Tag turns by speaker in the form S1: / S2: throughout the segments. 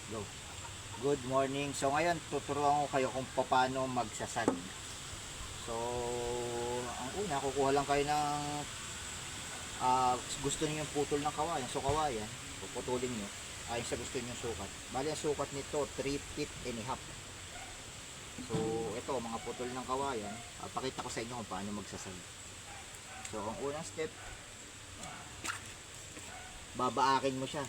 S1: Go. Good morning. So ngayon tuturuan ko kayo kung paano magsasag. So ang una, kukuha lang kayo ng gusto niyo yung putol ng kawayan. So kawayan, puputulin niyo ayon sa gusto niyo sukat. Bali ang sukat nito 3 feet and a half. So ito mga putol ng kawayan, pakita ko sa inyo kung paano magsasag. So ang unang step, babaakin mo siya.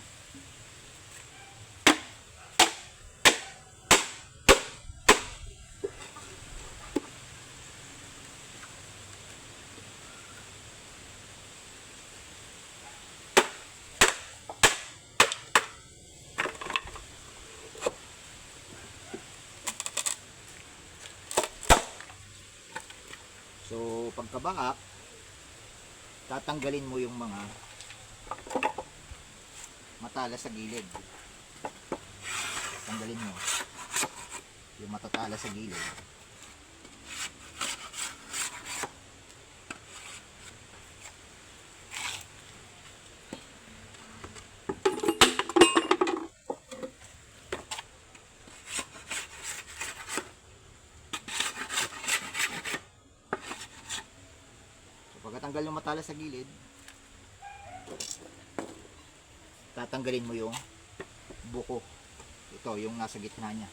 S1: So pagkabaak, tatanggalin mo yung mga matala sa gilid. Tanggalin mo yung matatala sa gilid. Pagkatanggal yung matala sa gilid, tatanggalin mo yung buko. Ito, yung nasa gitna niya.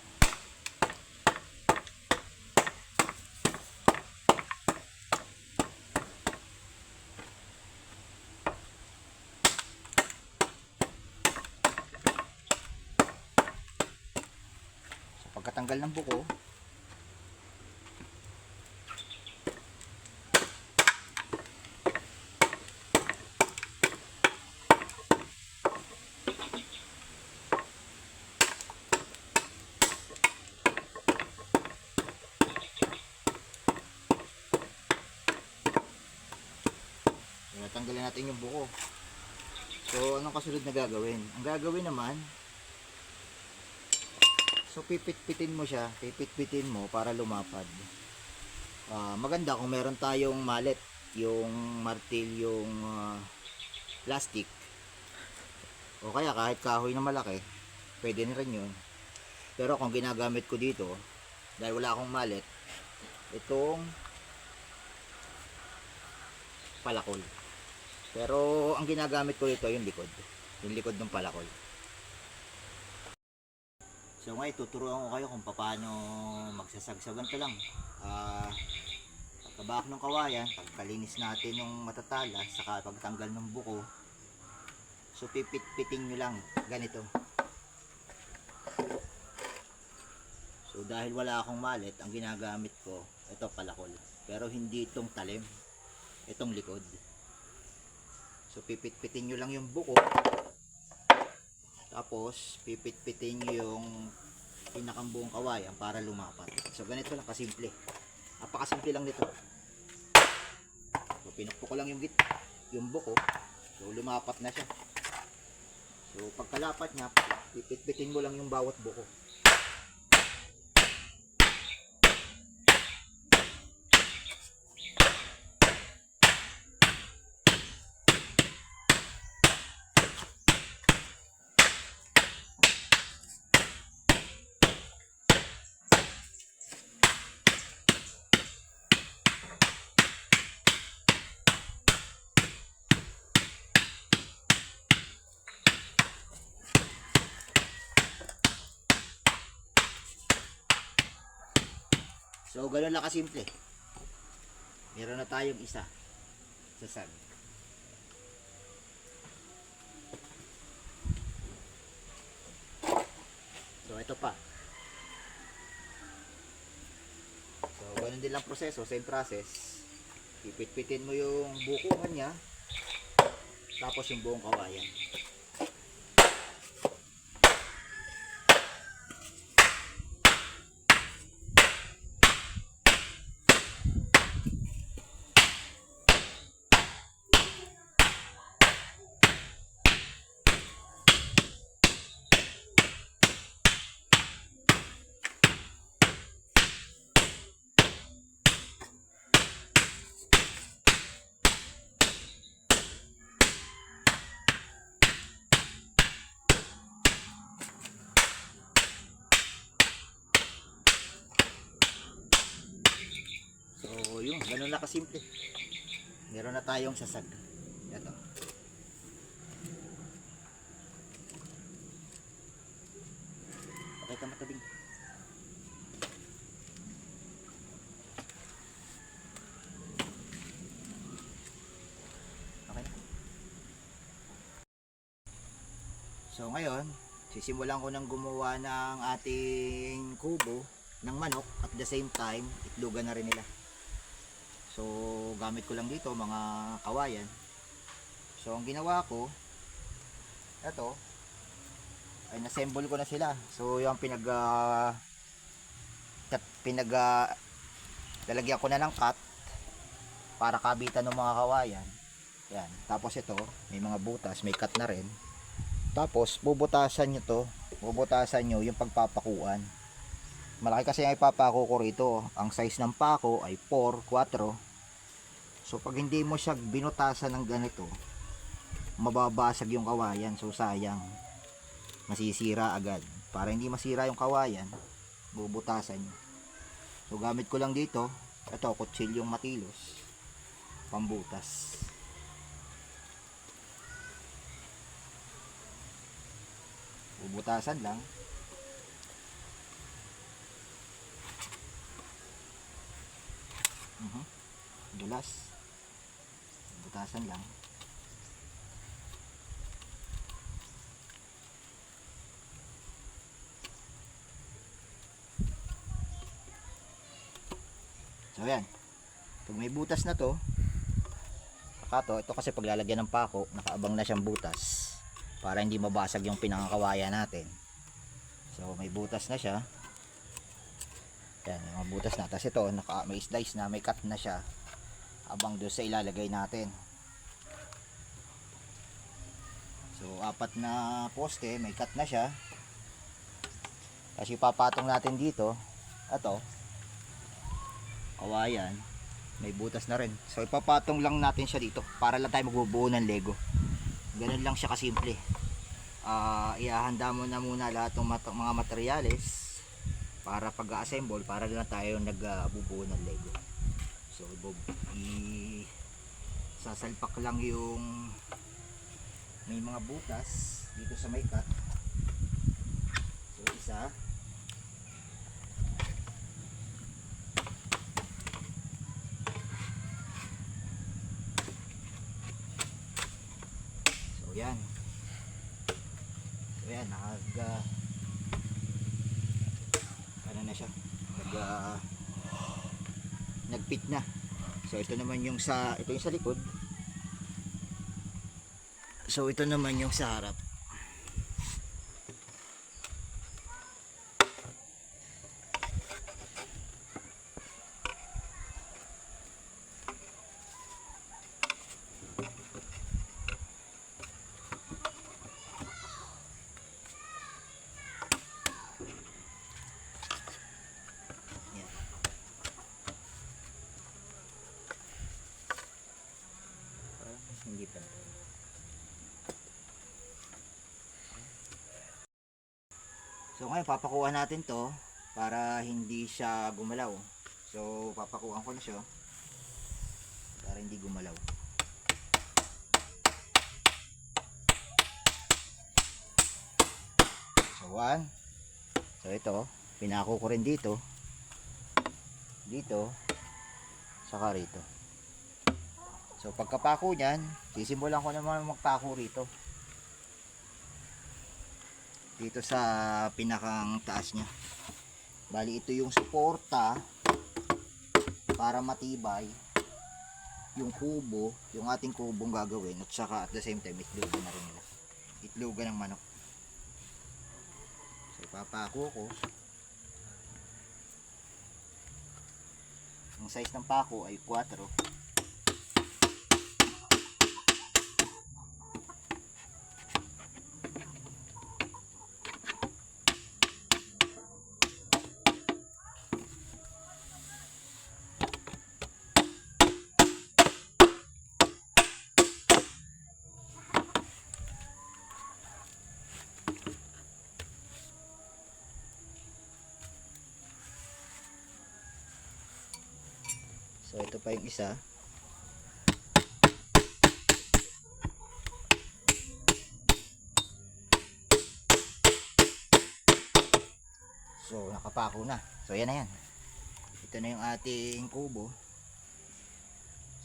S1: So, pagkatanggal ng buko, tanggalin natin yung buko. So anong kasunod na gagawin? Ang gagawin naman, so pipit-pitin mo siya, pipit-pitin mo para lumapad. Maganda kung meron tayong mallet, yung martil, yung plastic, o kaya kahit kahoy na malaki, pwede na rin yun. Pero kung ginagamit ko dito, dahil wala akong mallet, itong palakol. Pero ang ginagamit ko dito yung likod ng palakol. So ngayon tuturuan ko kayo kung paano magsasag. So ganito lang, pagkabak ng kawayan, pagkalinis natin yung matatala, saka pagtanggal ng buko, so pipit-piting nyo lang ganito. So dahil wala akong mallet, ang ginagamit ko ito palakol, pero hindi itong talim, itong likod. So pipit-pitin nyo lang yung buko, tapos pipit-pitin nyo yung pinakang buong kawayan para lumapat. So ganito lang kasimple, napakasimple lang nito. So pinukpo ko lang yung buko, so lumapat na siya. So pagkalapat niya, pipit-pitin mo lang yung bawat buko. So ganoon lang kasimple. Meron na tayong isa sasag. So ito pa. So ganoon din lang proseso, same process. Pipit-pitin mo yung buko niya, tapos yung buong kawayan. Ganun na kasimple. Meron na tayong sasag. Ito. Okay ka matabing. Okay na. So ngayon, sisimulan ko nang gumawa ng ating kubo ng manok at the same time, itlogan na rin nila. So gamit ko lang dito mga kawayan. So ang ginawa ko, ito, ay nassemble ko na sila. So yung lalagyan ko na ng cut para kabitan ng mga kawayan. Yan. Tapos ito, may mga butas, may cut na rin. Tapos bubutasan nyo to, bubutasan nyo yung pagpapakuan. Malaki kasi ang ipapako ko rito. Ang size ng pako ay 4, 4. So pag hindi mo siya binutasan ng ganito, mababasag yung kawayan. So sayang, masisira agad. Para hindi masira yung kawayan, bubutasan nyo. So gamit ko lang dito, ito, kutsilyong matilos, pambutas. Bubutasan lang. Dulas. Bubutasan lang. So yan. Pag may butas na to, ito kasi paglalagyan ng pako, nakaabang na siyang butas para hindi mabasag yung pinangakawayan natin. So may butas na siya. Yan, yung mga butas na. Tapos ito, may slice na, may cut na siya. Abang doon sa ilalagay natin. So 4 na poste, may cut na siya. Tapos ipapatong natin dito, ito, kawayan, may butas na rin. So ipapatong lang natin siya dito para lang tayo magbubuo ng Lego. Ganun lang siya kasimple. Ihahanda mo na muna lahat ng mga materyales para pag-assemble, para lang tayo nagbubuo ng Lego. So sasalpak lang yung may mga butas dito sa may cut. So isa, yan. So yan, ano na siya, nagpit na. So ito naman yung ito yung sa likod. So ito naman yung sa harap. Hindi pa. So ngayon papakuha natin to para hindi siya gumalaw. So papakuha ko na siya para hindi gumalaw. So 1. So ito, pinako ko rin dito. Dito saka rito. So pagkapako niyan, sisimulan ko naman magpako rito. Dito sa pinakang taas niya. Bali ito yung suporta para matibay yung kubo, yung ating kubong gagawin, at saka at the same time itlogan na rin nila. Itlogan ng manok. So ipapako ko. Ang size ng pako ay 4. So ito pa yung isa. So nakapako na. So yan na yan. Ito na yung ating kubo.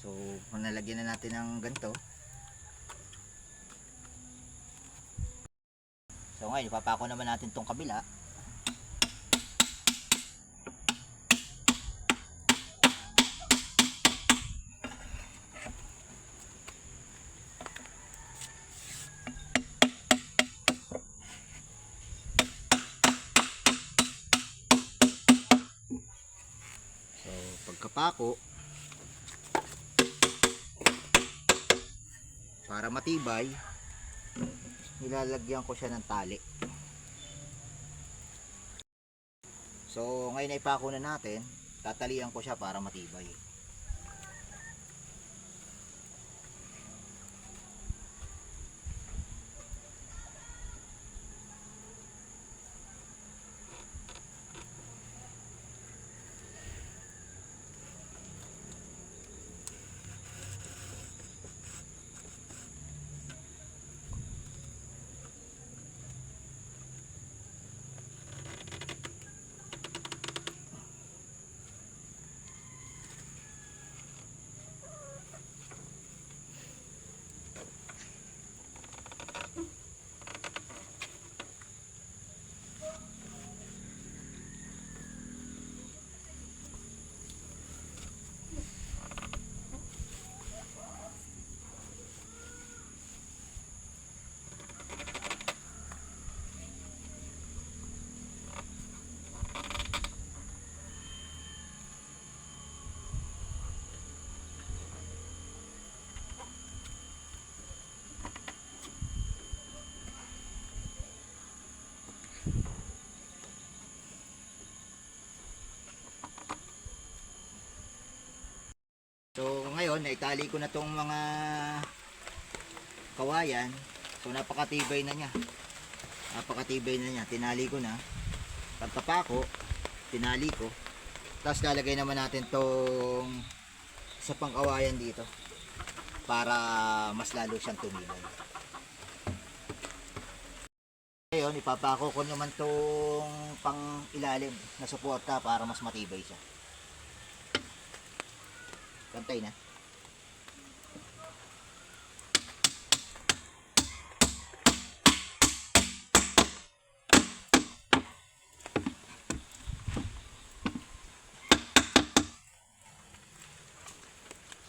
S1: So nalagyan na natin ng ganito. So ngayon ipapako naman natin tong kabila. So pagkapako, para matibay, nilalagyan ko siya ng tali. So ngayon ay pako na natin, tatalian ko siya para matibay. So ngayon, naitali ko na tong mga kawayan. So napakatibay na niya. Napakatibay na niya. Tinali ko na. Pagkapako, tinali ko. Tapos lalagay naman natin tong isa pang kawayan dito para mas lalo siyang tumibay. Ngayon, ipapako ko naman tong pang ilalim na suporta para mas matibay siya. Pantay na.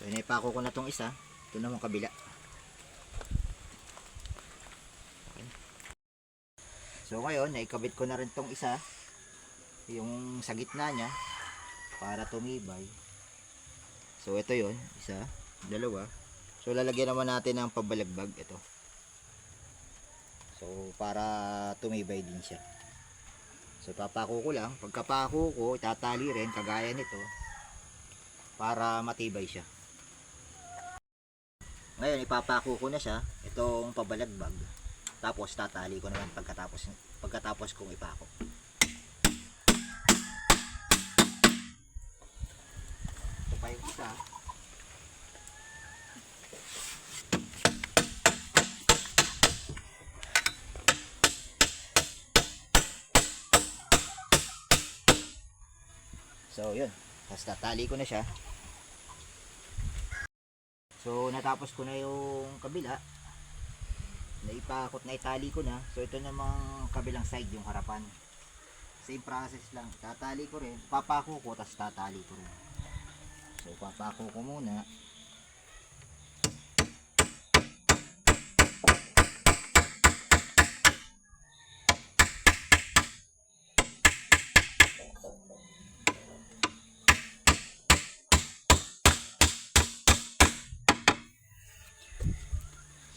S1: So inipako ko na tong isa. Ito naman kabila. Okay. So ngayon, naikabit ko na rin tong isa. Yung sa gitna niya para tumibay. So ito yon, isa, dalawa. So lalagyan naman natin ng pabalagbag ito. So para tumibay din siya. So papako ko lang, pagkapako ko, itatali rin kagaya nito para matibay siya. Ngayon ipapako ko na siya, itong pabalagbag. Tapos tatali ko naman pagkatapos kong ipako. Pa yung isa. So yun, tapos tatali ko na siya. So natapos ko na yung kabila, naipakot na itali ko na. So ito namang kabilang side, yung harapan. Same process lang, tatali ko rin, papako ko, tapos tatali ko rin. So papako ko muna.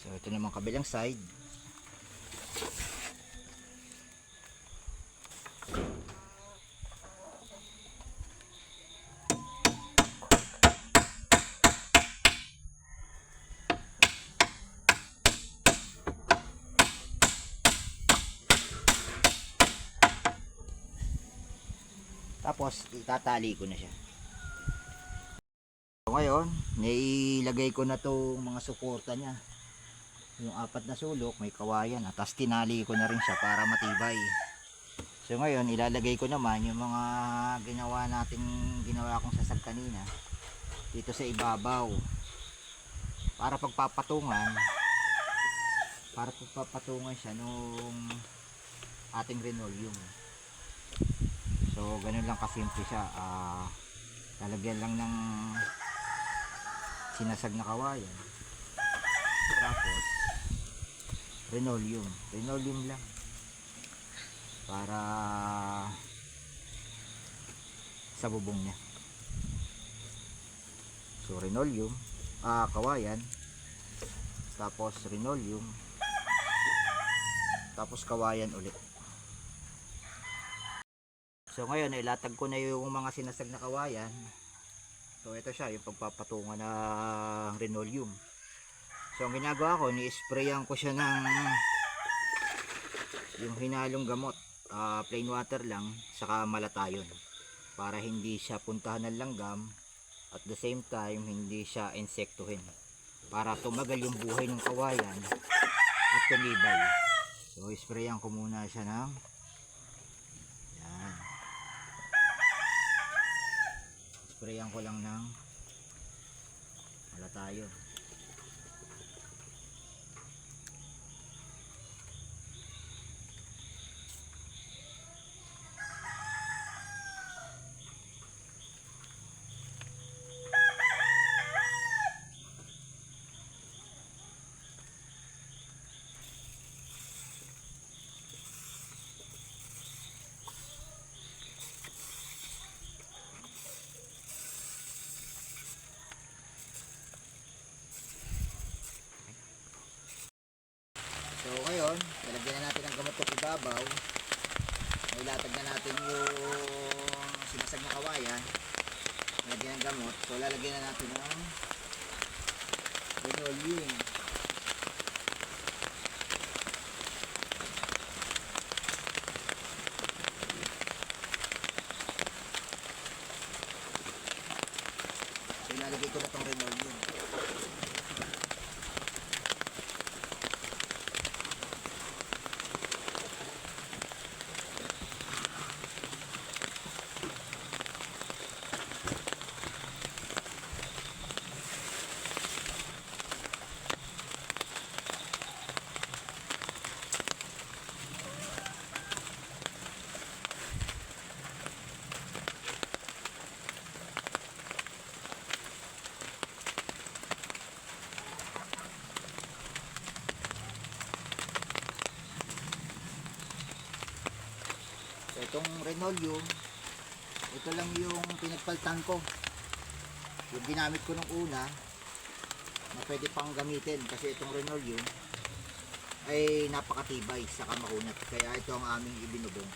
S1: So ito naman kabilang side. Tapos itatali ko na siya. So ngayon, nailagay ko na tong mga suporta niya. Yung 4 na sulok, may kawayan. At tapos tinali ko na rin siya para matibay. So ngayon, ilalagay ko naman yung mga ginawa kong sasag kanina dito sa ibabaw. Para pagpapatungan siya nung ating linoleum. So ganun lang kasimple siya. Lalagyan lang ng sinasag na kawayan. Tapos linoleum lang para sa bubong niya. So linoleum, kawayan, tapos linoleum, tapos kawayan ulit. So ngayon ilatag ko na yung mga sinasag na kawayan. So ito siya, yung pagpapatungan ng linoleum. So ang ginagawa ko, ni-sprayan ko siya ng yung hinalong gamot, plain water lang, saka malatayon, para hindi siya puntahan ng langgam, at the same time hindi siya insektuhin, para tumagal yung buhay ng kawayan at tumibay. So sprayan ko muna siya ng yan. Sprayan ko lang ng malatayon. So ngayon, lalagyan na natin ang gamot sa ibabaw. Ilatag na natin yung sinasag na kawayan. Lalagyan ng gamot. So lalagyan na natin ng linoleum. So ilalagay ko na itong linoleum. Itong linoleum, ito lang yung pinagpaltan ko. Yung ginamit ko nung una na pwede pang gamitin, kasi itong linoleum ay napakatibay sa kamahunat, kaya ito ang aming ibinubong.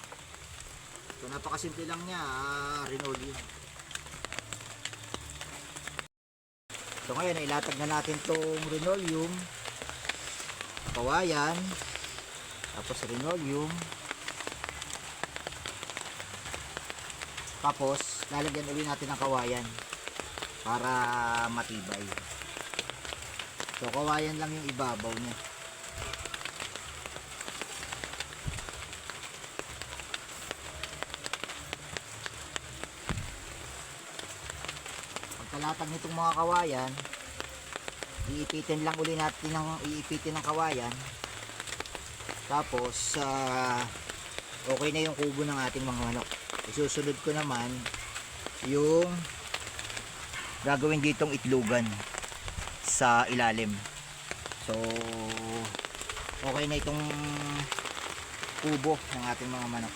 S1: So napakasimple lang niya, linoleum. So ngayon ilatag na natin itong linoleum, kawayan, tapos linoleum. Tapos lalagyan ulit natin ng kawayan para matibay. So kawayan lang yung ibabaw niya. Pagkalatag nitong mga kawayan, iipitin lang ulit natin ng kawayan. Tapos okay na yung kubo ng ating mga manok. Isusunod ko naman yung gagawin ditong itlogan sa ilalim. So okay na itong kubo ng ating mga manok.